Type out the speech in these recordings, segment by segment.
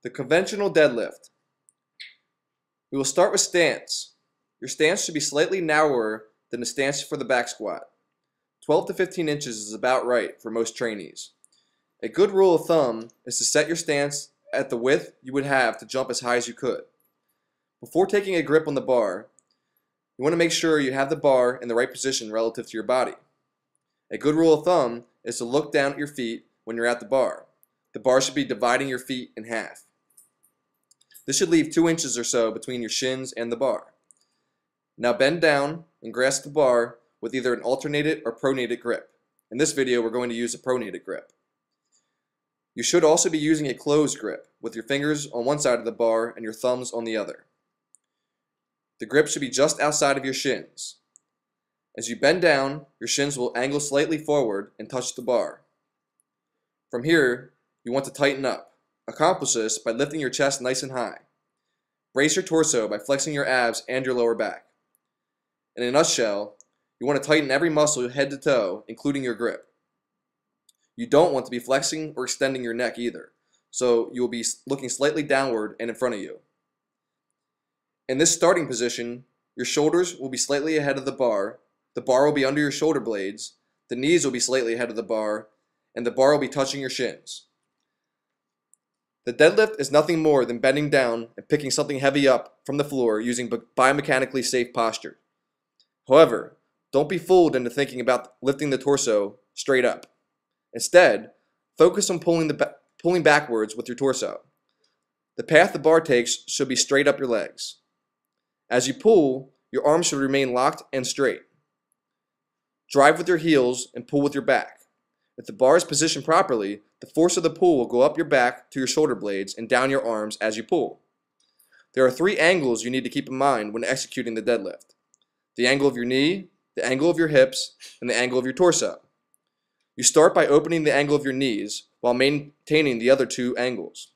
The conventional deadlift. We will start with stance. Your stance should be slightly narrower than the stance for the back squat. 12 to 15 inches is about right for most trainees. A good rule of thumb is to set your stance at the width you would have to jump as high as you could. Before taking a grip on the bar, you want to make sure you have the bar in the right position relative to your body. A good rule of thumb is to look down at your feet when you're at the bar. The bar should be dividing your feet in half. This should leave 2 inches or so between your shins and the bar. Now bend down and grasp the bar with either an alternated or pronated grip. In this video, we're going to use a pronated grip. You should also be using a closed grip with your fingers on one side of the bar and your thumbs on the other. The grip should be just outside of your shins. As you bend down, your shins will angle slightly forward and touch the bar. From here, you want to tighten up. Accomplish this by lifting your chest nice and high. Brace your torso by flexing your abs and your lower back. In a nutshell, you want to tighten every muscle head to toe, including your grip. You don't want to be flexing or extending your neck either, so you will be looking slightly downward and in front of you. In this starting position, your shoulders will be slightly ahead of the bar will be under your shoulder blades, the knees will be slightly ahead of the bar, and the bar will be touching your shins. The deadlift is nothing more than bending down and picking something heavy up from the floor using biomechanically safe posture. However, don't be fooled into thinking about lifting the torso straight up. Instead, focus on pulling backwards with your torso. The path the bar takes should be straight up your legs. As you pull, your arms should remain locked and straight. Drive with your heels and pull with your back. If the bar is positioned properly, the force of the pull will go up your back to your shoulder blades and down your arms as you pull. There are 3 angles you need to keep in mind when executing the deadlift: the angle of your knee, the angle of your hips, and the angle of your torso. You start by opening the angle of your knees while maintaining the other 2 angles.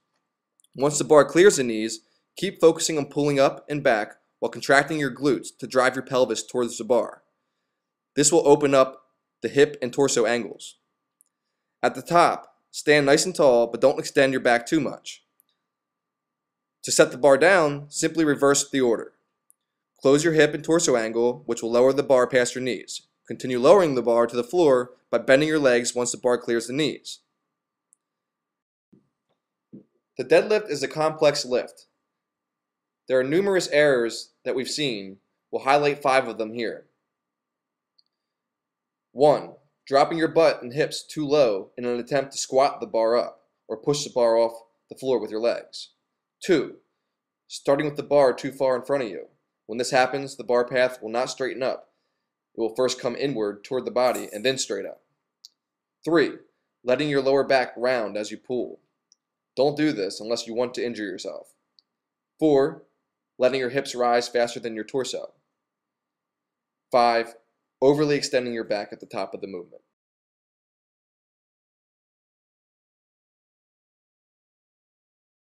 Once the bar clears the knees, keep focusing on pulling up and back while contracting your glutes to drive your pelvis towards the bar. This will open up the hip and torso angles. At the top, stand nice and tall, but don't extend your back too much. To set the bar down, simply reverse the order. Close your hip and torso angle, which will lower the bar past your knees. Continue lowering the bar to the floor by bending your legs once the bar clears the knees. The deadlift is a complex lift. There are numerous errors that we've seen. We'll highlight 5 of them here. 1. Dropping your butt and hips too low in an attempt to squat the bar up or push the bar off the floor with your legs. 2. Starting with the bar too far in front of you. When this happens, the bar path will not straighten up. It will first come inward toward the body and then straight up. 3. Letting your lower back round as you pull. Don't do this unless you want to injure yourself. 4. Letting your hips rise faster than your torso. 5. Overly extending your back at the top of the movement.